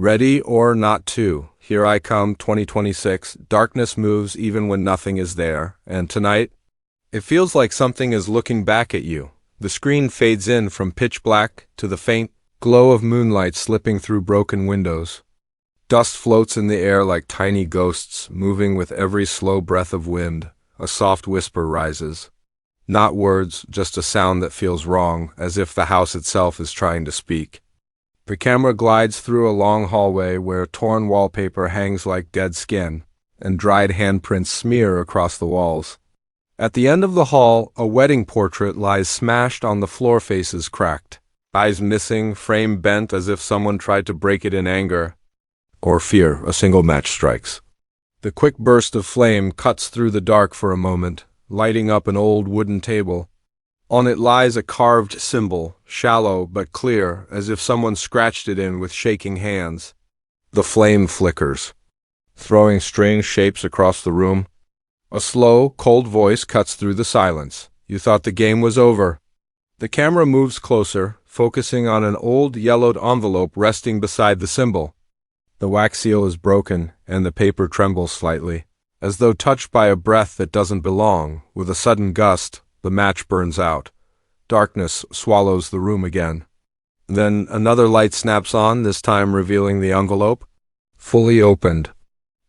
Ready or not to, here I come, 2026. Darkness moves even when nothing is there, and tonight, it feels like something is looking back at you. The screen fades in from pitch black to the faint glow of moonlight slipping through broken windows. Dust floats in the air like tiny ghosts, moving with every slow breath of wind. A soft whisper rises. Not words, just a sound that feels wrong, as if the house itself is trying to speak. The camera glides through a long hallway where torn wallpaper hangs like dead skin, and dried handprints smear across the walls. At the end of the hall, a wedding portrait lies smashed on the floor, faces cracked, eyes missing, frame bent as if someone tried to break it in anger or fear. A single match strikes. The quick burst of flame cuts through the dark for a moment, lighting up an old wooden table. On it lies a carved symbol, shallow but clear, as if someone scratched it in with shaking hands. The flame flickers, throwing strange shapes across the room. A slow, cold voice cuts through the silence. You thought the game was over. The camera moves closer, focusing on an old yellowed envelope resting beside the symbol. The wax seal is broken, and the paper trembles slightly, as though touched by a breath that doesn't belong. With a sudden gust, the match burns out. Darkness swallows the room again. Then another light snaps on, this time revealing the envelope, fully opened.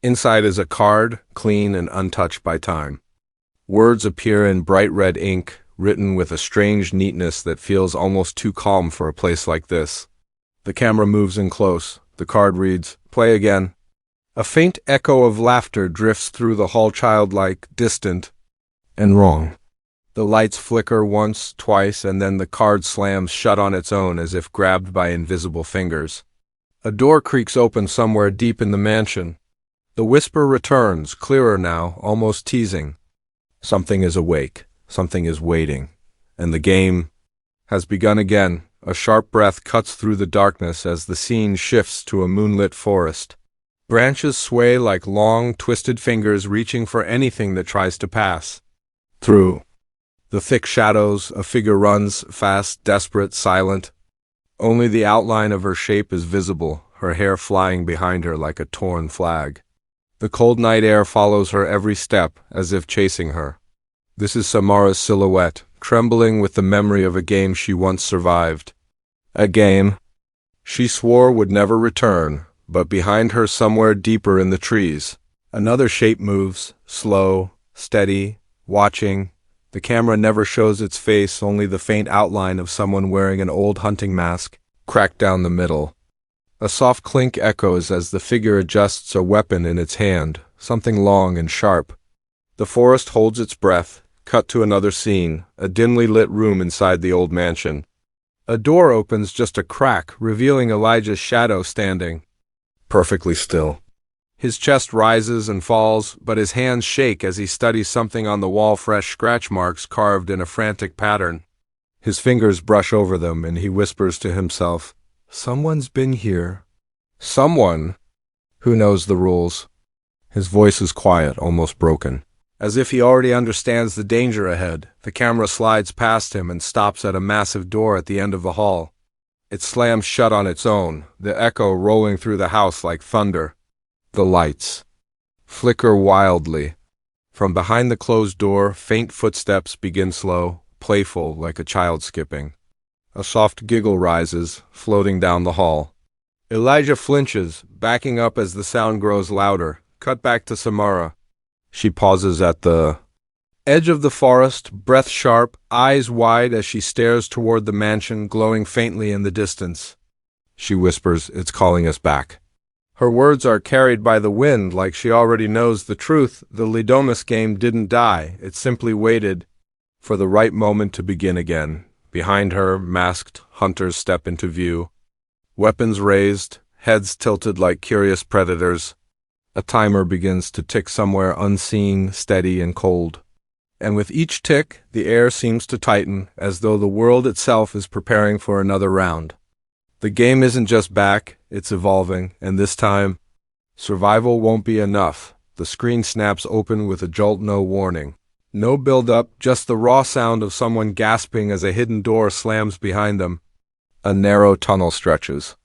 Inside is a card, clean and untouched by time. Words appear in bright red ink, written with a strange neatness that feels almost too calm for a place like this. The camera moves in close. The card reads, "Play again." A faint echo of laughter drifts through the hall, childlike, distant, and wrong. The lights flicker once, twice, and then the card slams shut on its own as if grabbed by invisible fingers. A door creaks open somewhere deep in the mansion. The whisper returns, clearer now, almost teasing. Something is awake, something is waiting, and the game has begun again. A sharp breath cuts through the darkness as the scene shifts to a moonlit forest. Branches sway like long, twisted fingers reaching for anything that tries to pass. Through the thick shadows, a figure runs, fast, desperate, silent. Only the outline of her shape is visible, her hair flying behind her like a torn flag. The cold night air follows her every step, as if chasing her. This is Samara's silhouette, trembling with the memory of a game she once survived. A game she swore would never return, but behind her, somewhere deeper in the trees, another shape moves, slow, steady, watching. The camera never shows its face, only the faint outline of someone wearing an old hunting mask, cracked down the middle. A soft clink echoes as the figure adjusts a weapon in its hand, something long and sharp. The forest holds its breath. Cut to another scene, a dimly lit room inside the old mansion. A door opens just a crack, revealing Elijah's shadow standing perfectly still. His chest rises and falls, but his hands shake as he studies something on the wall, fresh scratch marks carved in a frantic pattern. His fingers brush over them, and he whispers to himself, "Someone's been here." Someone who knows the rules. His voice is quiet, almost broken. As if he already understands the danger ahead, the camera slides past him and stops at a massive door at the end of the hall. It slams shut on its own, the echo rolling through the house like thunder. The lights flicker wildly. From behind the closed door, faint footsteps begin slow, playful like a child skipping. A soft giggle rises, floating down the hall. Elijah flinches, backing up as the sound grows louder. Cut back to Samara. She pauses at the edge of the forest, breath sharp, eyes wide as she stares toward the mansion glowing faintly in the distance. She whispers, "It's calling us back." Her words are carried by the wind like she already knows the truth. The Domas game didn't die, it simply waited for the right moment to begin again. Behind her, masked hunters step into view. Weapons raised, heads tilted like curious predators. A timer begins to tick somewhere unseen, steady and cold. And with each tick, the air seems to tighten, as though the world itself is preparing for another round. The game isn't just back, it's evolving, and this time, survival won't be enough. The screen snaps open with a jolt, no warning. No build-up, just the raw sound of someone gasping as a hidden door slams behind them. A narrow tunnel stretches.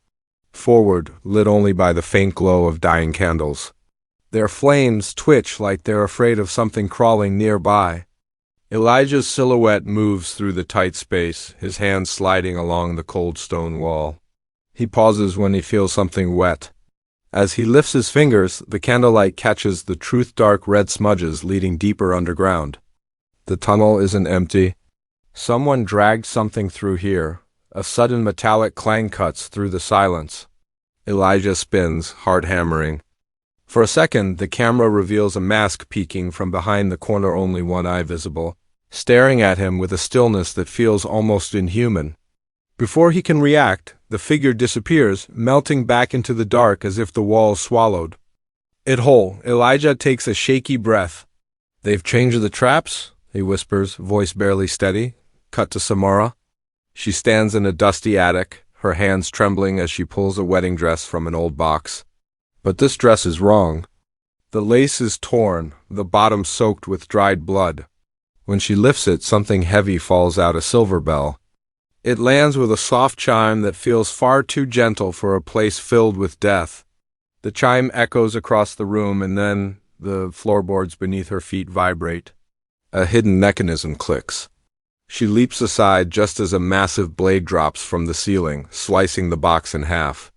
forward, lit only by the faint glow of dying candles. Their flames twitch like they're afraid of something crawling nearby. Elijah's silhouette moves through the tight space, his hands sliding along the cold stone wall. He pauses when he feels something wet. As he lifts his fingers, the candlelight catches the truth-dark red smudges leading deeper underground. The tunnel isn't empty. Someone dragged something through here. A sudden metallic clang cuts through the silence. Elijah spins, heart hammering. For a second, the camera reveals a mask peeking from behind the corner, only one eye visible, staring at him with a stillness that feels almost inhuman. Before he can react, the figure disappears, melting back into the dark as if the walls swallowed it whole. Elijah takes a shaky breath. "They've changed the traps?" he whispers, voice barely steady. Cut to Samara. She stands in a dusty attic, her hands trembling as she pulls a wedding dress from an old box. But this dress is wrong. The lace is torn, the bottom soaked with dried blood. When she lifts it, something heavy falls out, a silver bell. It lands with a soft chime that feels far too gentle for a place filled with death. The chime echoes across the room, and then the floorboards beneath her feet vibrate. A hidden mechanism clicks. She leaps aside just as a massive blade drops from the ceiling, slicing the box in half.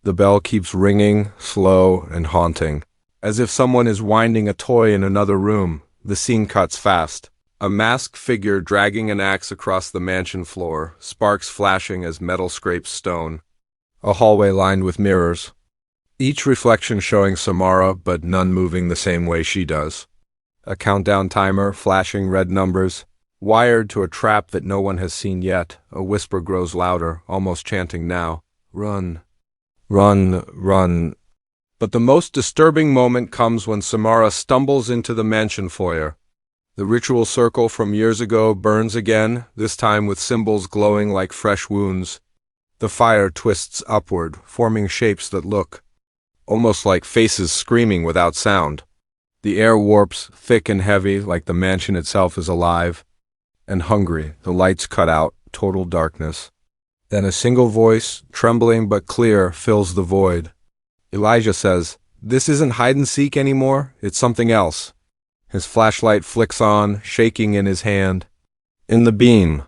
The bell keeps ringing, slow and haunting. As if someone is winding a toy in another room, the scene cuts fast. A masked figure dragging an axe across the mansion floor, sparks flashing as metal scrapes stone. A hallway lined with mirrors. Each reflection showing Samara, but none moving the same way she does. A countdown timer, flashing red numbers. Wired to a trap that no one has seen yet, a whisper grows louder, almost chanting now. "Run. Run, run." But the most disturbing moment comes when Samara stumbles into the mansion foyer. The ritual circle from years ago burns again, this time with symbols glowing like fresh wounds. The fire twists upward, forming shapes that look almost like faces screaming without sound. The air warps, thick and heavy, like the mansion itself is alive and hungry. The lights cut out, total darkness. Then a single voice, trembling but clear, fills the void. Elijah says, "This isn't hide-and-seek anymore, it's something else." His flashlight flicks on, shaking in his hand. In the beam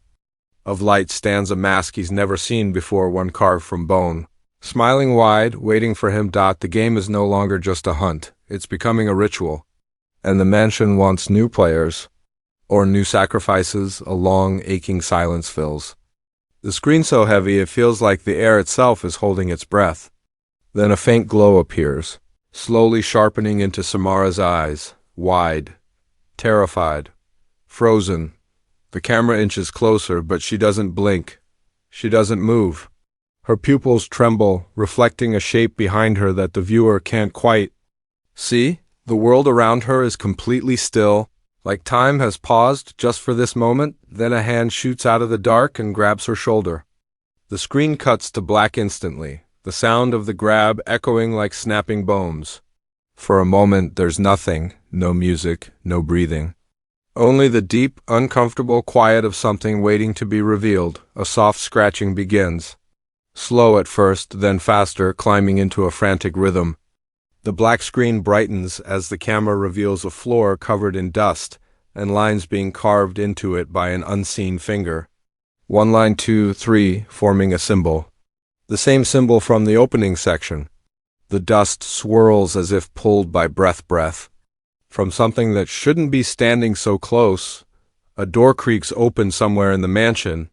of light stands a mask he's never seen before, one carved from bone. Smiling wide, waiting for him. The game is no longer just a hunt, it's becoming a ritual. And the mansion wants new players, or new sacrifices. A long, aching silence fills. The screen's so heavy it feels like the air itself is holding its breath. Then a faint glow appears, slowly sharpening into Samara's eyes, wide, terrified, frozen. The camera inches closer, but she doesn't blink. She doesn't move. Her pupils tremble, reflecting a shape behind her that the viewer can't quite see. The world around her is completely still, like time has paused just for this moment. Then a hand shoots out of the dark and grabs her shoulder. The screen cuts to black instantly, the sound of the grab echoing like snapping bones. For a moment, there's nothing, no music, no breathing. Only the deep, uncomfortable quiet of something waiting to be revealed. A soft scratching begins. Slow at first, then faster, climbing into a frantic rhythm. The black screen brightens as the camera reveals a floor covered in dust and lines being carved into it by an unseen finger. 1 line 2, 3, forming a symbol. The same symbol from the opening section. The dust swirls as if pulled by breath. From something that shouldn't be standing so close, a door creaks open somewhere in the mansion.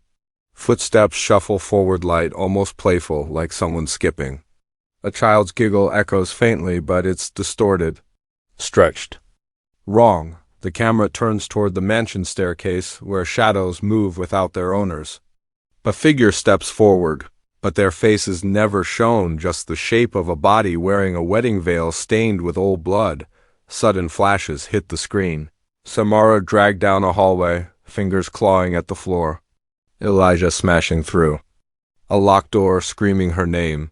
Footsteps shuffle forward, light, almost playful, like someone skipping. A child's giggle echoes faintly, but it's distorted, stretched. Wrong. The camera turns toward the mansion staircase, where shadows move without their owners. A figure steps forward, but their face is never shown, just the shape of a body wearing a wedding veil stained with old blood. Sudden flashes hit the screen. Samara dragged down a hallway, fingers clawing at the floor. Elijah smashing through. A locked door screaming her name.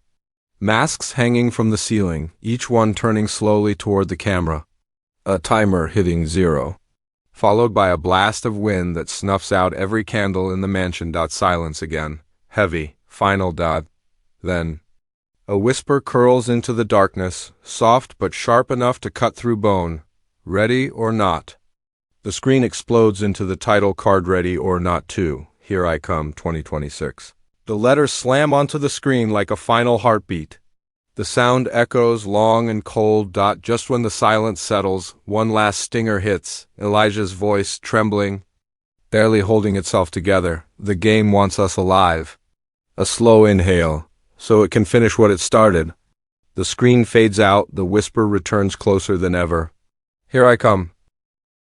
Masks hanging from the ceiling, each one turning slowly toward the camera. A timer hitting 0. Followed by a blast of wind that snuffs out every candle in the mansion. Silence again. Heavy. Final. Then A whisper curls into the darkness, soft but sharp enough to cut through bone. Ready or not. The screen explodes into the title card Ready or Not 2. Here I Come 2026. The letters slam onto the screen like a final heartbeat. The sound echoes long and cold. Just when the silence settles, one last stinger hits, Elijah's voice trembling, barely holding itself together. The game wants us alive. A slow inhale, so it can finish what it started. The screen fades out, the whisper returns closer than ever. Here I come.